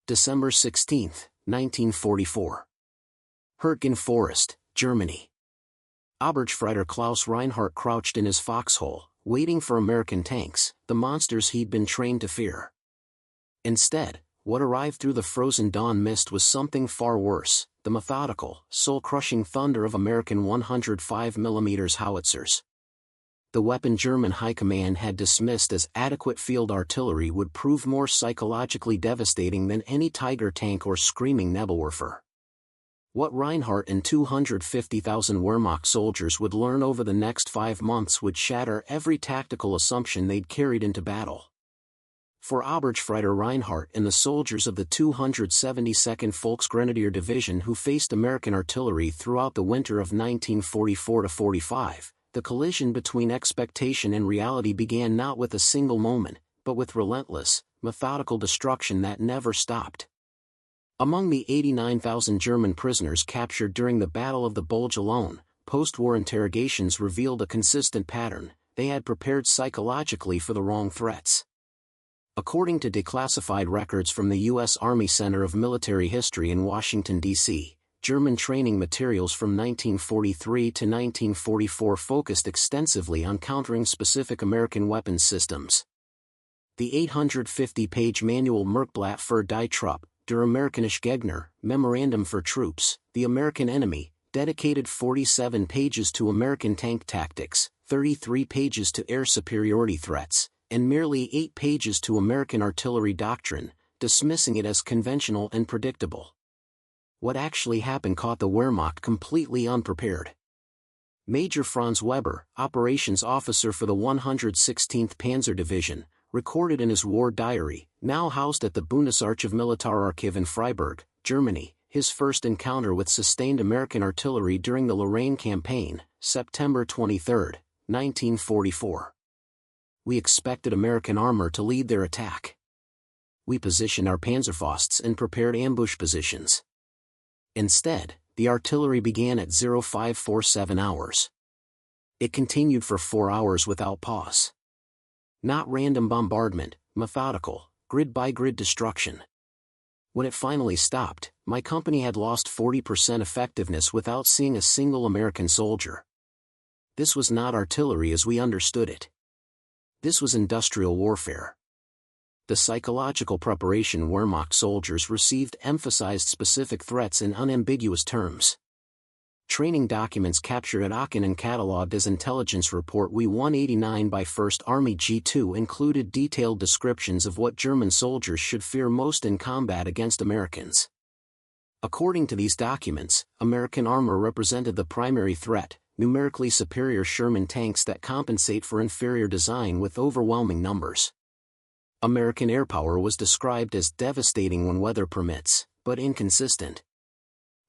December 16, 1944. Hürtgen Forest, Germany. Obergefreiter Reinhardt crouched in his foxhole, waiting for American tanks, the monsters he'd been trained to fear. Instead, what arrived through the frozen dawn mist was something far worse, the methodical, soul-crushing thunder of American 105mm Howitzers. The weapon German High Command had dismissed as adequate field artillery would prove more psychologically devastating than any Tiger tank or screaming Nebelwerfer. What Reinhardt and 250,000 Wehrmacht soldiers would learn over the next 5 months would shatter every tactical assumption they'd carried into battle. For Obergefreiter Reinhardt and the soldiers of the 272nd Volksgrenadier Division who faced American artillery throughout the winter of 1944-45, the collision between expectation and reality began not with a single moment, but with relentless, methodical destruction that never stopped. Among the 89,000 German prisoners captured during the Battle of the Bulge alone, post-war interrogations revealed a consistent pattern: they had prepared psychologically for the wrong threats. According to declassified records from the U.S. Army Center of Military History in Washington, D.C., German training materials from 1943 to 1944 focused extensively on countering specific American weapons systems. The 850-page manual Merkblatt für die Truppe, der Amerikanische Gegner, Memorandum for Troops, the American Enemy, dedicated 47 pages to American tank tactics, 33 pages to air superiority threats, and merely 8 pages to American artillery doctrine, dismissing it as conventional and predictable. What actually happened caught the Wehrmacht completely unprepared. Major Franz Weber, operations officer for the 116th Panzer Division, recorded in his war diary, now housed at the Bundesarchiv Militararchiv in Freiburg, Germany, his first encounter with sustained American artillery during the Lorraine Campaign, September 23, 1944. We expected American armor to lead their attack. We positioned our Panzerfausts in prepared ambush positions. Instead, the artillery began at 0547 hours. It continued for 4 hours without pause. Not random bombardment, methodical, grid-by-grid destruction. When it finally stopped, my company had lost 40% effectiveness without seeing a single American soldier. This was not artillery as we understood it. This was industrial warfare. The psychological preparation Wehrmacht soldiers received emphasized specific threats in unambiguous terms. Training documents captured at Aachen and catalogued as Intelligence Report W189 by 1st Army G2 included detailed descriptions of what German soldiers should fear most in combat against Americans. According to these documents, American armor represented the primary threat, numerically superior Sherman tanks that compensate for inferior design with overwhelming numbers. American airpower was described as devastating when weather permits, but inconsistent.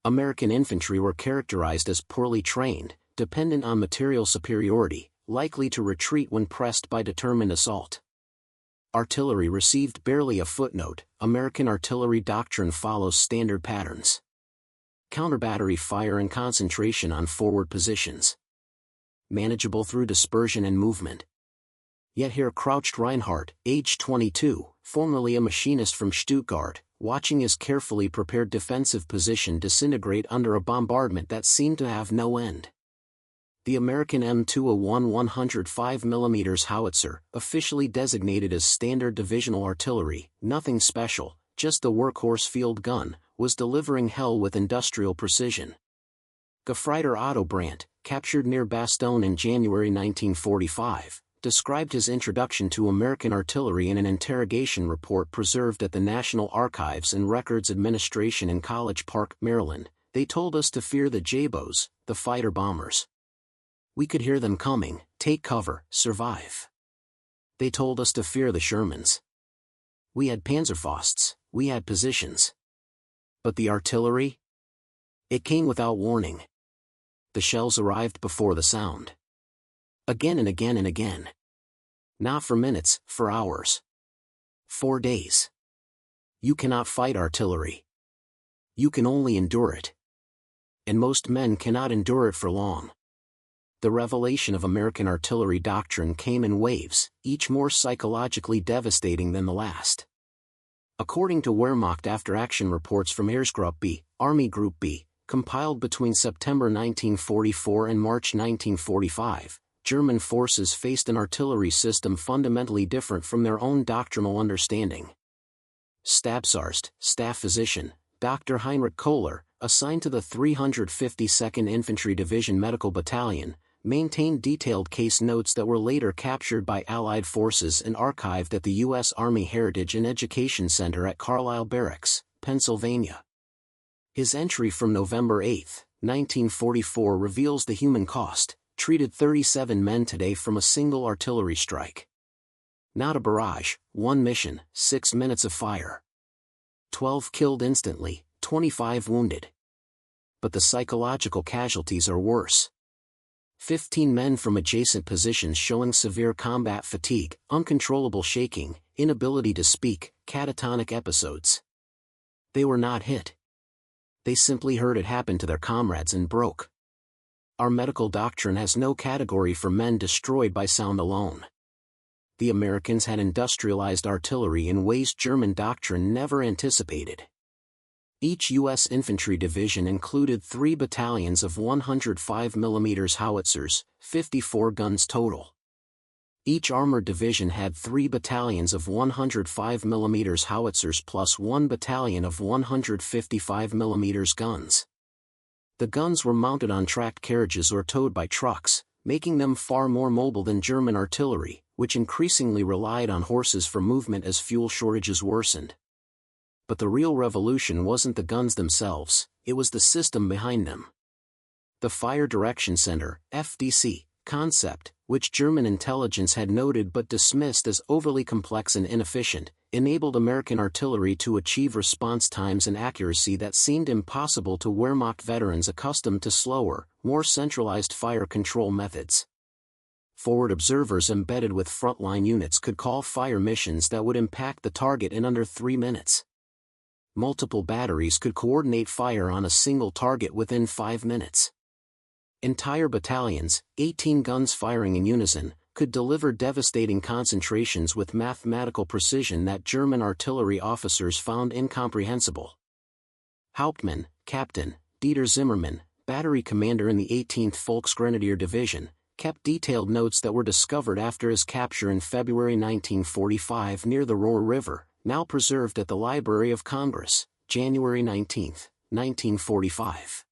American infantry were characterized as poorly trained, dependent on material superiority, likely to retreat when pressed by determined assault. Artillery received barely a footnote. American artillery doctrine follows standard patterns. Counter-battery fire and concentration on forward positions. Manageable through dispersion and movement. Yet here crouched Reinhardt, age 22, formerly a machinist from Stuttgart, watching his carefully prepared defensive position disintegrate under a bombardment that seemed to have no end. The American M201 105mm Howitzer, officially designated as standard divisional artillery, nothing special, just a workhorse field gun, was delivering hell with industrial precision. Gefreiter Otto Brandt, captured near Bastogne in January 1945, described his introduction to American artillery in an interrogation report preserved at the National Archives and Records Administration in College Park, Maryland. They told us to fear the J-bows, the fighter bombers. We could hear them coming, take cover, survive. They told us to fear the Shermans. We had Panzerfausts, we had positions. But the artillery? It came without warning. The shells arrived before the sound. Again and again and again. Not for minutes, for hours. 4 days. You cannot fight artillery. You can only endure it. And most men cannot endure it for long. The revelation of American artillery doctrine came in waves, each more psychologically devastating than the last. According to Wehrmacht after-action reports from Heeresgruppe B, Army Group B, compiled between September 1944 and March 1945, German forces faced an artillery system fundamentally different from their own doctrinal understanding. Stabsarzt, staff physician, Dr. Heinrich Kohler, assigned to the 352nd Infantry Division Medical Battalion, maintained detailed case notes that were later captured by Allied forces and archived at the U.S. Army Heritage and Education Center at Carlisle Barracks, Pennsylvania. His entry from November 8, 1944 reveals the human cost: treated 37 men today from a single artillery strike. Not a barrage, 1 mission, 6 minutes of fire. 12 killed instantly, 25 wounded. But the psychological casualties are worse. 15 men from adjacent positions showing severe combat fatigue, uncontrollable shaking, inability to speak, catatonic episodes. They were not hit. They simply heard it happen to their comrades and broke. Our medical doctrine has no category for men destroyed by sound alone. The Americans had industrialized artillery in ways German doctrine never anticipated. Each U.S. infantry division included 3 battalions of 105mm Howitzers, 54 guns total. Each armored division had 3 battalions of 105mm Howitzers plus 1 battalion of 155mm guns. The guns were mounted on tracked carriages or towed by trucks, making them far more mobile than German artillery, which increasingly relied on horses for movement as fuel shortages worsened. But the real revolution wasn't the guns themselves, it was the system behind them. The Fire Direction Center, FDC, concept, which German intelligence had noted but dismissed as overly complex and inefficient, enabled American artillery to achieve response times and accuracy that seemed impossible to Wehrmacht veterans accustomed to slower, more centralized fire control methods. Forward observers embedded with frontline units could call fire missions that would impact the target in under 3 minutes. Multiple batteries could coordinate fire on a single target within 5 minutes. Entire battalions, 18 guns firing in unison, could deliver devastating concentrations with mathematical precision that German artillery officers found incomprehensible. Hauptmann, Captain, Dieter Zimmermann, battery commander in the 18th Volksgrenadier Division, kept detailed notes that were discovered after his capture in February 1945 near the Rohr River, now preserved at the Library of Congress, January 19, 1945.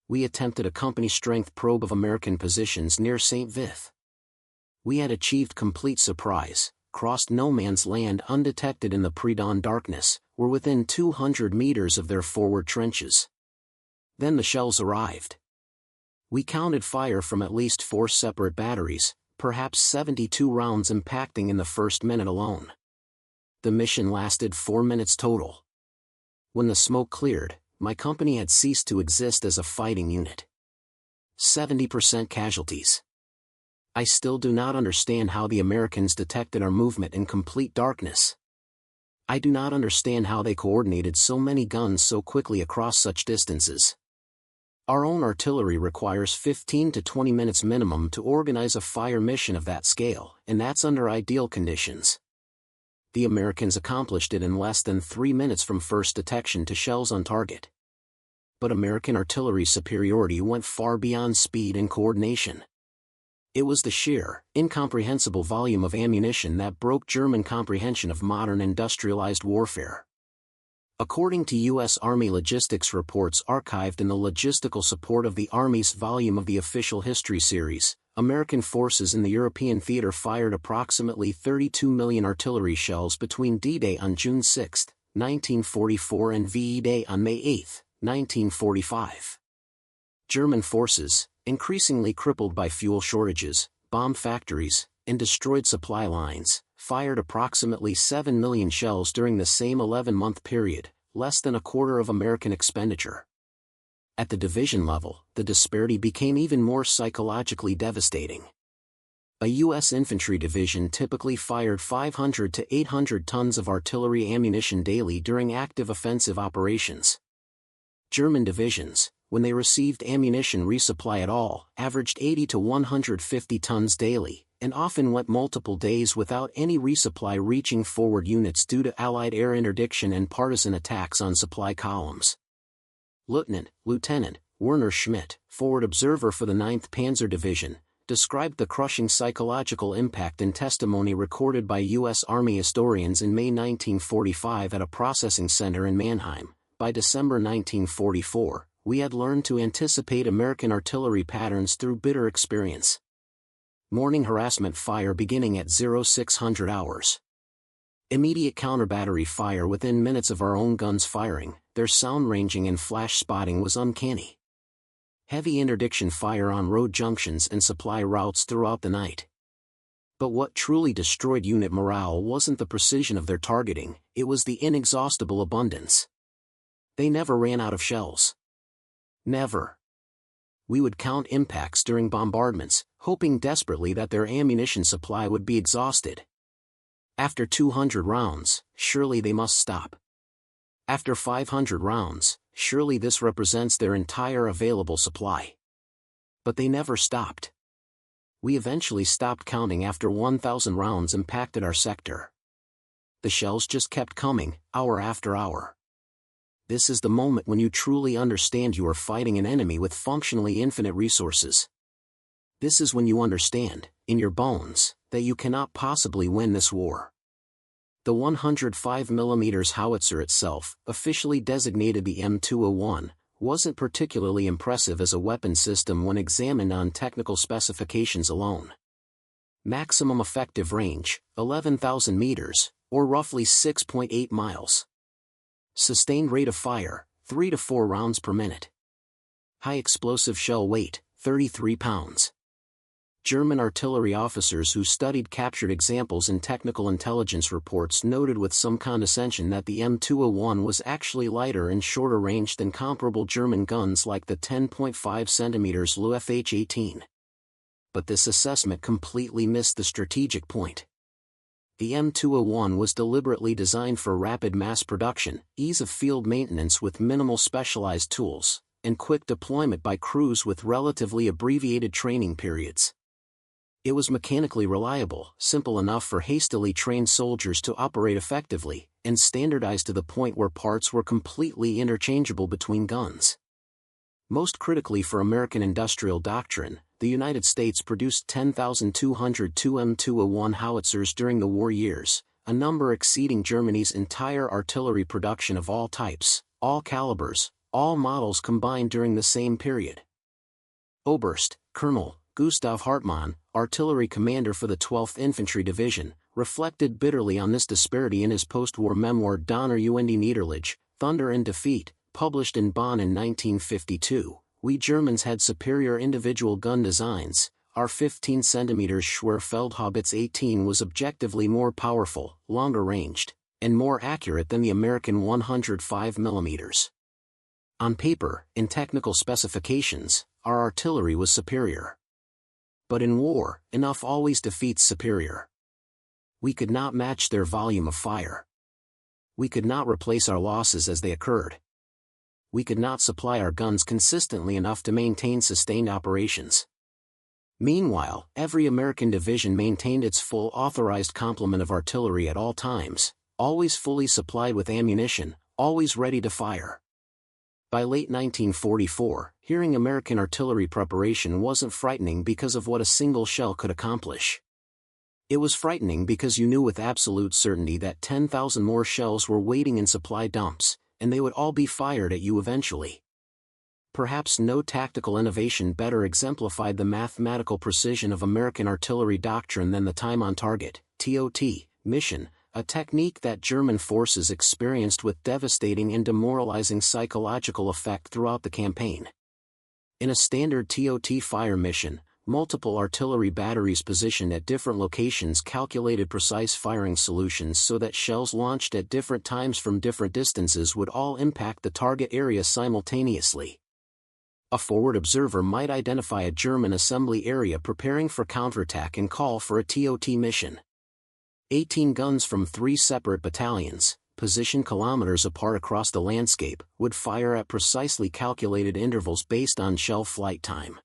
We attempted a company-strength probe of American positions near St. Vith. We had achieved complete surprise, crossed no man's land undetected in the pre-dawn darkness, were within 200 meters of their forward trenches. Then the shells arrived. We counted fire from at least 4 separate batteries, perhaps 72 rounds impacting in the first minute alone. The mission lasted 4 minutes total. When the smoke cleared, my company had ceased to exist as a fighting unit. 70% casualties. I still do not understand how the Americans detected our movement in complete darkness. I do not understand how they coordinated so many guns so quickly across such distances. Our own artillery requires 15 to 20 minutes minimum to organize a fire mission of that scale, and that's under ideal conditions. The Americans accomplished it in less than 3 minutes from first detection to shells on target. But American artillery superiority went far beyond speed and coordination. It was the sheer, incomprehensible volume of ammunition that broke German comprehension of modern industrialized warfare. According to U.S. Army logistics reports archived in the Logistical Support of the Army's volume of the Official History Series, American forces in the European theater fired approximately 32 million artillery shells between D-Day on June 6, 1944 and VE Day on May 8, 1945. German forces, increasingly crippled by fuel shortages, bombed factories, and destroyed supply lines, fired approximately 7 million shells during the same 11-month period, less than a quarter of American expenditure. At the division level, the disparity became even more psychologically devastating. A U.S. infantry division typically fired 500 to 800 tons of artillery ammunition daily during active offensive operations. German divisions, when they received ammunition resupply at all, averaged 80 to 150 tons daily, and often went multiple days without any resupply reaching forward units due to Allied air interdiction and partisan attacks on supply columns. Lieutenant Werner Schmidt, forward observer for the 9th Panzer Division, described the crushing psychological impact in testimony recorded by U.S. Army historians in May 1945 at a processing center in Mannheim. By December 1944, we had learned to anticipate American artillery patterns through bitter experience. Morning harassment fire beginning at 0600 hours. Immediate counter-battery fire within minutes of our own guns firing, their sound ranging and flash spotting was uncanny. Heavy interdiction fire on road junctions and supply routes throughout the night. But what truly destroyed unit morale wasn't the precision of their targeting, it was the inexhaustible abundance. They never ran out of shells. Never. We would count impacts during bombardments, hoping desperately that their ammunition supply would be exhausted. After 200 rounds, surely they must stop. After 500 rounds, surely this represents their entire available supply. But they never stopped. We eventually stopped counting after 1,000 rounds impacted our sector. The shells just kept coming, hour after hour. This is the moment when you truly understand you are fighting an enemy with functionally infinite resources. This is when you understand, in your bones, that you cannot possibly win this war. The 105mm Howitzer itself, officially designated the M201, wasn't particularly impressive as a weapon system when examined on technical specifications alone. Maximum effective range, 11,000 meters, or roughly 6.8 miles. Sustained rate of fire, 3 to 4 rounds per minute. High explosive shell weight, 33 pounds. German artillery officers who studied captured examples in technical intelligence reports noted with some condescension that the M201 was actually lighter and shorter range than comparable German guns like the 10.5 cm Lu FH-18. But this assessment completely missed the strategic point. The M201 was deliberately designed for rapid mass production, ease of field maintenance with minimal specialized tools, and quick deployment by crews with relatively abbreviated training periods. It was mechanically reliable, simple enough for hastily trained soldiers to operate effectively, and standardized to the point where parts were completely interchangeable between guns. Most critically for American industrial doctrine, the United States produced 10,202 M201 howitzers during the war years, a number exceeding Germany's entire artillery production of all types, all calibers, all models combined during the same period. Oberst, Colonel Gustav Hartmann, artillery commander for the 12th Infantry Division, reflected bitterly on this disparity in his post-war memoir Donner und die Niederlage, Thunder and Defeat, published in Bonn in 1952. We Germans had superior individual gun designs. Our 15 cm Schwer Feldhaubitze 18 was objectively more powerful, longer ranged, and more accurate than the American 105mm. On paper, in technical specifications, our artillery was superior. But in war, enough always defeats superior. We could not match their volume of fire. We could not replace our losses as they occurred. We could not supply our guns consistently enough to maintain sustained operations. Meanwhile, every American division maintained its full authorized complement of artillery at all times, always fully supplied with ammunition, always ready to fire. By late 1944, hearing American artillery preparation wasn't frightening because of what a single shell could accomplish. It was frightening because you knew with absolute certainty that 10,000 more shells were waiting in supply dumps, and they would all be fired at you eventually. Perhaps no tactical innovation better exemplified the mathematical precision of American artillery doctrine than the time on target, TOT, mission, a technique that German forces experienced with devastating and demoralizing psychological effect throughout the campaign. In a standard TOT fire mission, multiple artillery batteries positioned at different locations calculated precise firing solutions so that shells launched at different times from different distances would all impact the target area simultaneously. A forward observer might identify a German assembly area preparing for counterattack and call for a TOT mission. 18 guns from 3 separate battalions, positioned kilometers apart across the landscape, would fire at precisely calculated intervals based on shell flight time.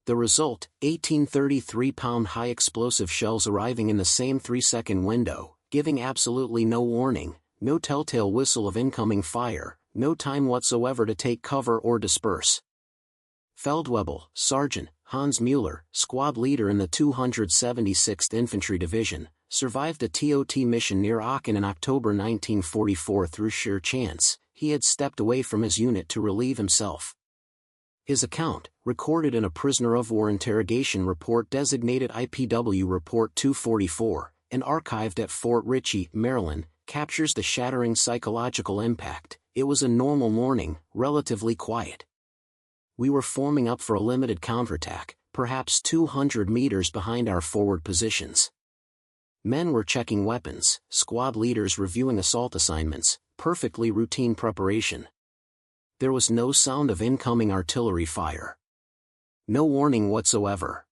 The result, 18 33-pound high-explosive shells arriving in the same 3-second window, giving absolutely no warning, no telltale whistle of incoming fire, no time whatsoever to take cover or disperse. Feldwebel, Sergeant, Hans Müller, squad leader in the 276th Infantry Division, survived a TOT mission near Aachen in October 1944 through sheer chance. He had stepped away from his unit to relieve himself. His account, recorded in a prisoner of war interrogation report designated IPW Report 244, and archived at Fort Ritchie, Maryland, captures the shattering psychological impact. It was a normal morning, relatively quiet. We were forming up for a limited counterattack, perhaps 200 meters behind our forward positions. Men were checking weapons, squad leaders reviewing assault assignments, perfectly routine preparation. There was no sound of incoming artillery fire. No warning whatsoever.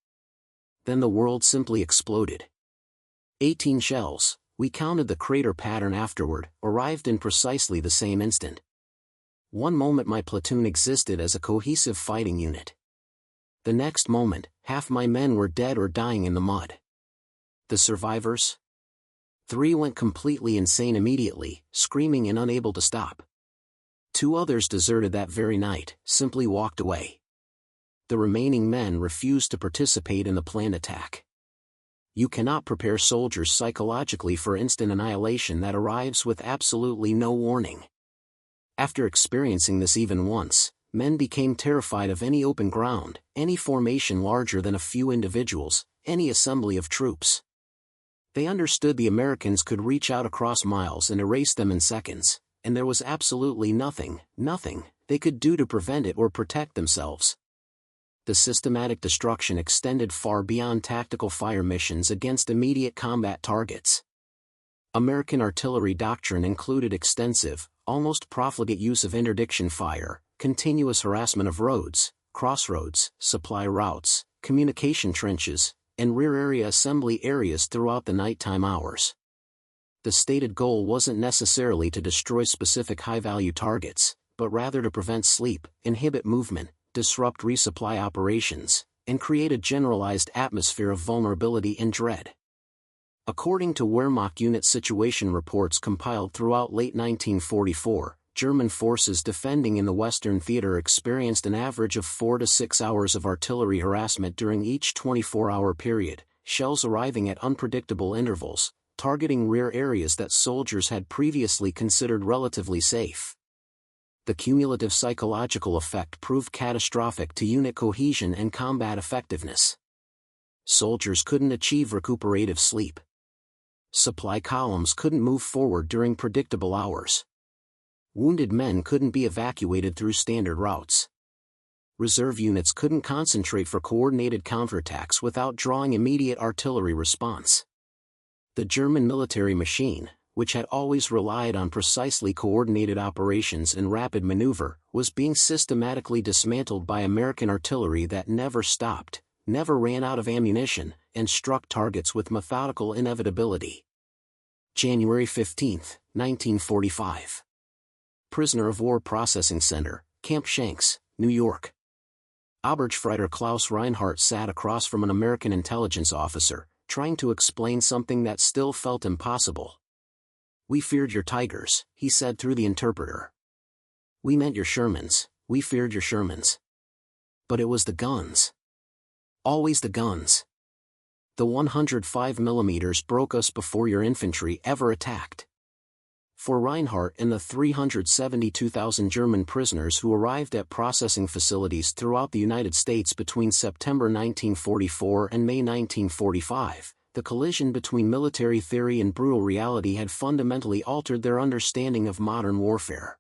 Then the world simply exploded. 18 shells, we counted the crater pattern afterward, arrived in precisely the same instant. One moment my platoon existed as a cohesive fighting unit. The next moment, half my men were dead or dying in the mud. The survivors? 3 went completely insane immediately, screaming and unable to stop. 2 others deserted that very night, simply walked away. The remaining men refused to participate in the planned attack. You cannot prepare soldiers psychologically for instant annihilation that arrives with absolutely no warning. After experiencing this even once, men became terrified of any open ground, any formation larger than a few individuals, any assembly of troops. They understood the Americans could reach out across miles and erase them in seconds, and there was absolutely nothing they could do to prevent it or protect themselves. The systematic destruction extended far beyond tactical fire missions against immediate combat targets. American artillery doctrine included extensive, almost profligate use of interdiction fire, continuous harassment of roads, crossroads, supply routes, communication trenches, and rear area assembly areas throughout the nighttime hours. The stated goal wasn't necessarily to destroy specific high-value targets, but rather to prevent sleep, inhibit movement, disrupt resupply operations, and create a generalized atmosphere of vulnerability and dread. According to Wehrmacht unit situation reports compiled throughout late 1944, German forces defending in the Western Theater experienced an average of 4 to 6 hours of artillery harassment during each 24-hour period, shells arriving at unpredictable intervals, targeting rear areas that soldiers had previously considered relatively safe. The cumulative psychological effect proved catastrophic to unit cohesion and combat effectiveness. Soldiers couldn't achieve recuperative sleep. Supply columns couldn't move forward during predictable hours. Wounded men couldn't be evacuated through standard routes. Reserve units couldn't concentrate for coordinated counterattacks without drawing immediate artillery response. The German military machine, which had always relied on precisely coordinated operations and rapid maneuver, was being systematically dismantled by American artillery that never stopped, never ran out of ammunition, and struck targets with methodical inevitability. January 15, 1945. Prisoner of War Processing Center, Camp Shanks, New York. Obergefreiter Klaus Reinhardt sat across from an American intelligence officer, trying to explain something that still felt impossible. "We feared your Tigers," he said through the interpreter. "We meant your Shermans, we feared your Shermans. But it was the guns. Always the guns. The 105mm broke us before your infantry ever attacked." For Reinhardt and the 372,000 German prisoners who arrived at processing facilities throughout the United States between September 1944 and May 1945, the collision between military theory and brutal reality had fundamentally altered their understanding of modern warfare.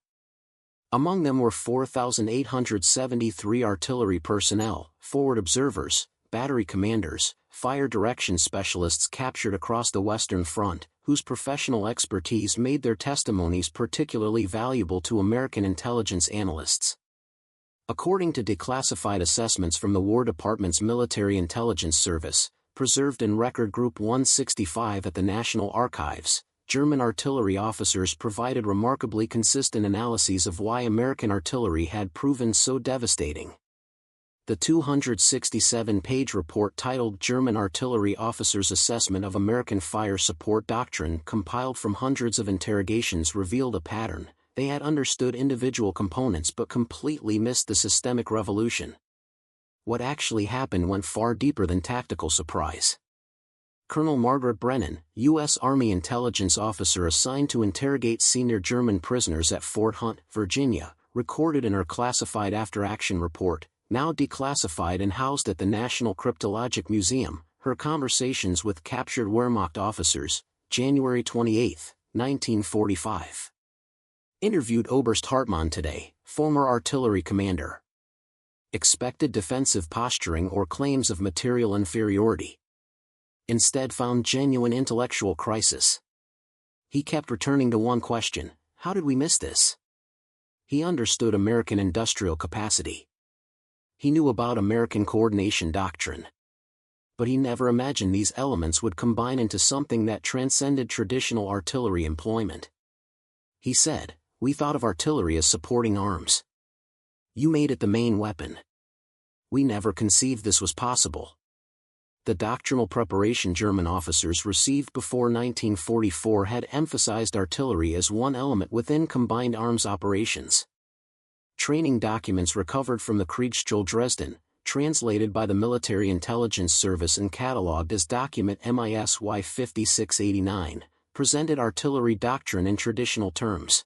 Among them were 4,873 artillery personnel, forward observers, battery commanders, fire direction specialists captured across the Western Front, whose professional expertise made their testimonies particularly valuable to American intelligence analysts. According to declassified assessments from the War Department's Military Intelligence Service, preserved in Record Group 165 at the National Archives, German artillery officers provided remarkably consistent analyses of why American artillery had proven so devastating. The 267-page report titled German Artillery Officers' Assessment of American Fire Support Doctrine, compiled from hundreds of interrogations, revealed a pattern. They had understood individual components but completely missed the systemic revolution. What actually happened went far deeper than tactical surprise. Colonel Margaret Brennan, U.S. Army intelligence officer assigned to interrogate senior German prisoners at Fort Hunt, Virginia, recorded in her classified after-action report, now declassified and housed at the National Cryptologic Museum, her conversations with captured Wehrmacht officers, January 28, 1945. Interviewed Oberst Hartmann today, former artillery commander. Expected defensive posturing or claims of material inferiority. Instead found genuine intellectual crisis. He kept returning to one question: how did we miss this? He understood American industrial capacity. He knew about American coordination doctrine. But he never imagined these elements would combine into something that transcended traditional artillery employment. He said, "We thought of artillery as supporting arms. You made it the main weapon. We never conceived this was possible." The doctrinal preparation German officers received before 1944 had emphasized artillery as one element within combined arms operations. Training documents recovered from the Kriegsschule Dresden, translated by the Military Intelligence Service and catalogued as document MISY 5689, presented artillery doctrine in traditional terms.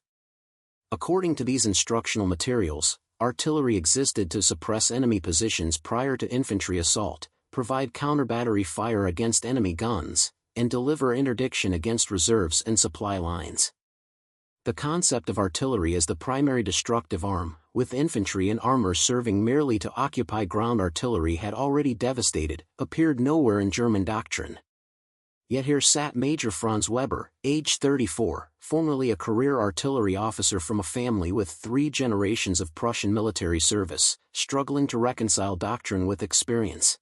According to these instructional materials, artillery existed to suppress enemy positions prior to infantry assault, provide counter-battery fire against enemy guns, and deliver interdiction against reserves and supply lines. The concept of artillery as the primary destructive arm, with infantry and armor serving merely to occupy ground artillery, had already devastated, appeared nowhere in German doctrine. Yet here sat Major Franz Weber, age 34, formerly a career artillery officer from a family with 3 generations of Prussian military service, struggling to reconcile doctrine with experience.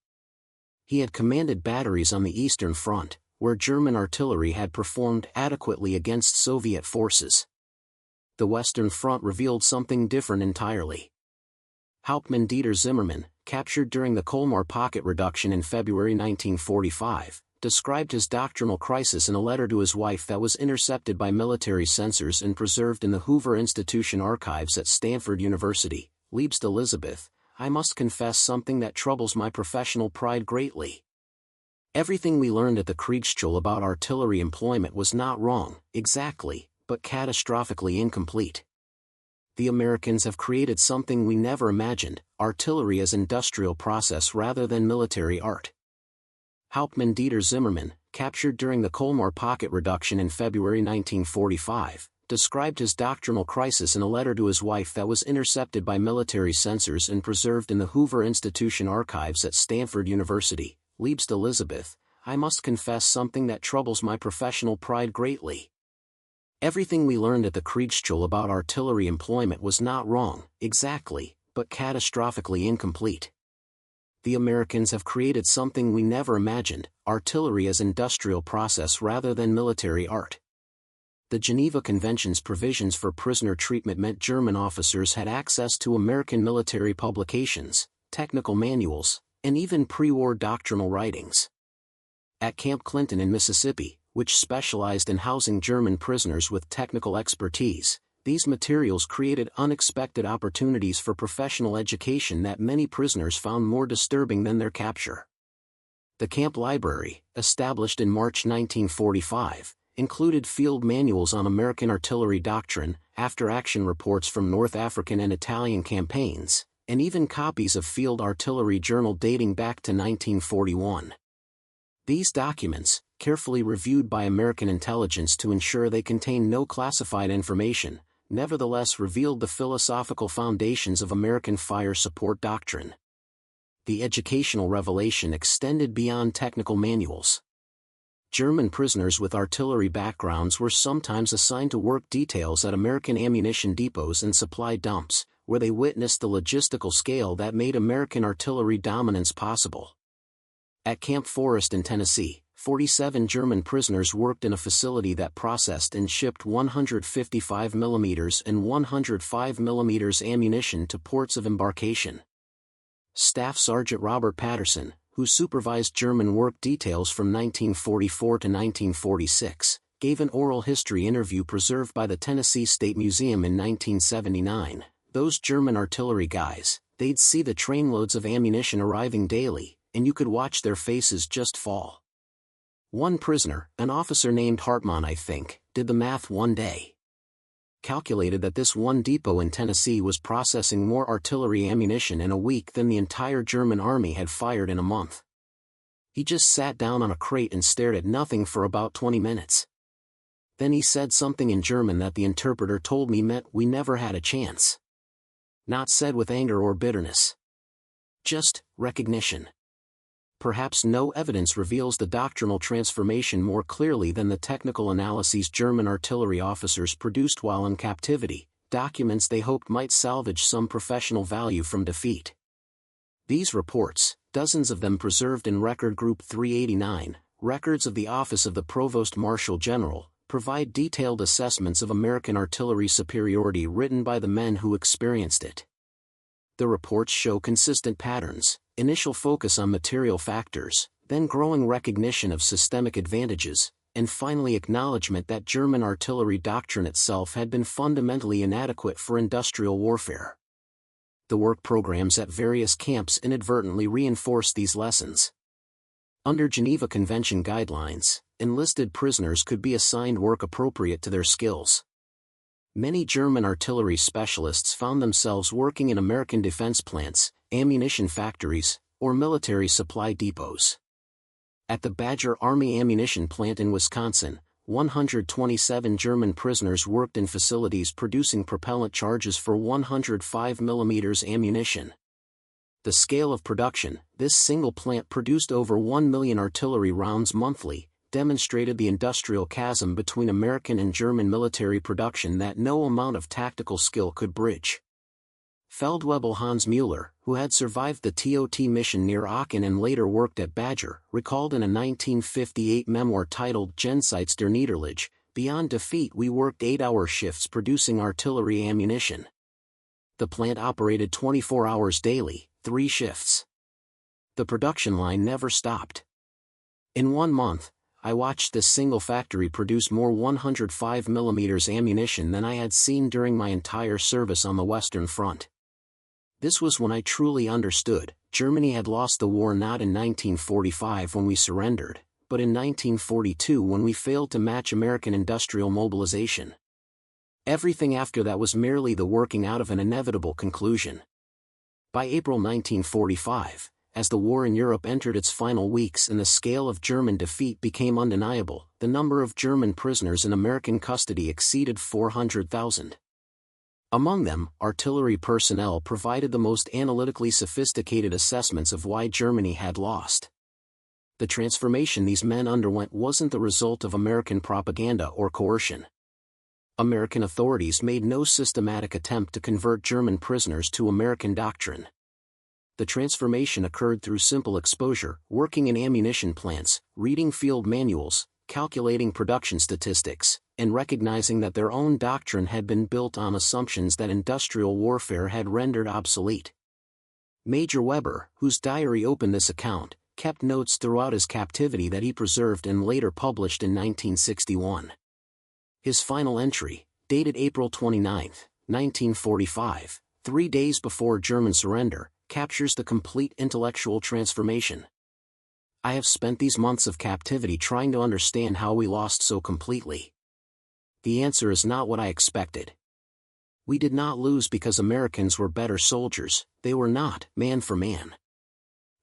He had commanded batteries on the Eastern Front, where German artillery had performed adequately against Soviet forces. The Western Front revealed something different entirely. Hauptmann Dieter Zimmermann, captured during the Colmar pocket reduction in February 1945, described his doctrinal crisis in a letter to his wife that was intercepted by military censors and preserved in the Hoover Institution archives at Stanford University. Liebste Elizabeth, I must confess something that troubles my professional pride greatly. Everything we learned at the Kriegsschule about artillery employment was not wrong, exactly, but catastrophically incomplete. The Americans have created something we never imagined: artillery as industrial process rather than military art. Hauptmann Dieter Zimmermann, captured during the Colmar pocket reduction in February 1945, described his doctrinal crisis in a letter to his wife that was intercepted by military censors and preserved in the Hoover Institution archives at Stanford University. Liebste Elizabeth, I must confess something that troubles my professional pride greatly. Everything we learned at the Kriegsschule about artillery employment was not wrong, exactly, but catastrophically incomplete. The Americans have created something we never imagined: artillery as industrial process rather than military art. The Geneva Convention's provisions for prisoner treatment meant German officers had access to American military publications, technical manuals, and even pre-war doctrinal writings. At Camp Clinton in Mississippi, which specialized in housing German prisoners with technical expertise, these materials created unexpected opportunities for professional education that many prisoners found more disturbing than their capture. The camp library, established in March 1945, included field manuals on American artillery doctrine, after-action reports from North African and Italian campaigns, and even copies of Field Artillery Journal dating back to 1941. These documents, carefully reviewed by American intelligence to ensure they contained no classified information, nevertheless revealed the philosophical foundations of American fire support doctrine. The educational revelation extended beyond technical manuals. German prisoners with artillery backgrounds were sometimes assigned to work details at American ammunition depots and supply dumps, where they witnessed the logistical scale that made American artillery dominance possible. At Camp Forest in Tennessee, 47 German prisoners worked in a facility that processed and shipped 155mm and 105mm ammunition to ports of embarkation. Staff Sergeant Robert Patterson, who supervised German work details from 1944 to 1946, gave an oral history interview preserved by the Tennessee State Museum in 1979. Those German artillery guys, they'd see the trainloads of ammunition arriving daily, and you could watch their faces just fall. One prisoner, an officer named Hartmann I think, did the math one day. Calculated that this one depot in Tennessee was processing more artillery ammunition in a week than the entire German army had fired in a month. He just sat down on a crate and stared at nothing for about 20 minutes. Then he said something in German that the interpreter told me meant we never had a chance. Not said with anger or bitterness. Just recognition. Perhaps no evidence reveals the doctrinal transformation more clearly than the technical analyses German artillery officers produced while in captivity, documents they hoped might salvage some professional value from defeat. These reports, dozens of them preserved in Record Group 389, Records of the Office of the Provost Marshal General, provide detailed assessments of American artillery superiority written by the men who experienced it. The reports show consistent patterns: initial focus on material factors, then growing recognition of systemic advantages, and finally acknowledgement that German artillery doctrine itself had been fundamentally inadequate for industrial warfare. The work programs at various camps inadvertently reinforced these lessons. Under Geneva Convention guidelines, enlisted prisoners could be assigned work appropriate to their skills. Many German artillery specialists found themselves working in American defense plants, ammunition factories, or military supply depots. At the Badger Army Ammunition Plant in Wisconsin, 127 German prisoners worked in facilities producing propellant charges for 105mm ammunition. The scale of production: this single plant produced over 1 million artillery rounds monthly, demonstrated the industrial chasm between American and German military production that no amount of tactical skill could bridge. Feldwebel Hans Müller, who had survived the TOT mission near Aachen and later worked at Badger, recalled in a 1958 memoir titled Jenseits der Niederlage, "Beyond defeat we worked 8-hour shifts producing artillery ammunition. The plant operated 24 hours daily, 3 shifts. The production line never stopped. In 1 month, I watched this single factory produce more 105mm ammunition than I had seen during my entire service on the Western Front." This was when I truly understood, Germany had lost the war not in 1945 when we surrendered, but in 1942 when we failed to match American industrial mobilization. Everything after that was merely the working out of an inevitable conclusion. By April 1945, as the war in Europe entered its final weeks and the scale of German defeat became undeniable, the number of German prisoners in American custody exceeded 400,000. Among them, artillery personnel provided the most analytically sophisticated assessments of why Germany had lost. The transformation these men underwent wasn't the result of American propaganda or coercion. American authorities made no systematic attempt to convert German prisoners to American doctrine. The transformation occurred through simple exposure, working in ammunition plants, reading field manuals, calculating production statistics, and recognizing that their own doctrine had been built on assumptions that industrial warfare had rendered obsolete. Major Weber, whose diary opened this account, kept notes throughout his captivity that he preserved and later published in 1961. His final entry, dated April 29, 1945, 3 days before German surrender, captures the complete intellectual transformation. "I have spent these months of captivity trying to understand how we lost so completely. The answer is not what I expected. We did not lose because Americans were better soldiers, they were not, man for man.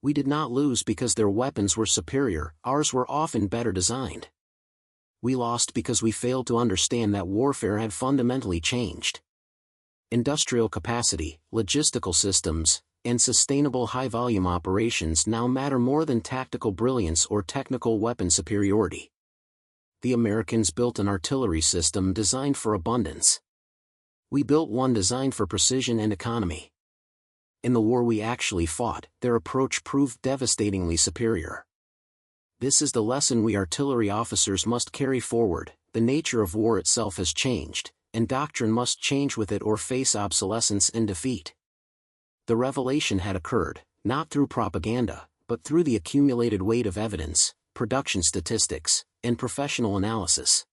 We did not lose because their weapons were superior, ours were often better designed. We lost because we failed to understand that warfare had fundamentally changed. Industrial capacity, logistical systems, and sustainable high-volume operations now matter more than tactical brilliance or technical weapon superiority. The Americans built an artillery system designed for abundance. We built one designed for precision and economy. In the war we actually fought, their approach proved devastatingly superior. This is the lesson we artillery officers must carry forward: the nature of war itself has changed, and doctrine must change with it or face obsolescence and defeat." The revelation had occurred, not through propaganda, but through the accumulated weight of evidence, production statistics, and professional analysis.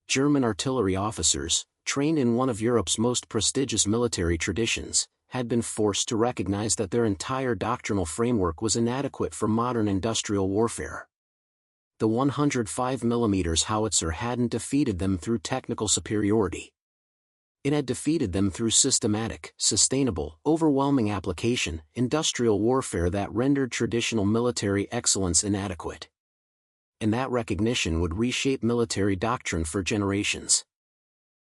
German artillery officers, trained in one of Europe's most prestigious military traditions, had been forced to recognize that their entire doctrinal framework was inadequate for modern industrial warfare. The 105mm Howitzer hadn't defeated them through technical superiority. It had defeated them through systematic, sustainable, overwhelming application, industrial warfare that rendered traditional military excellence inadequate. And that recognition would reshape military doctrine for generations.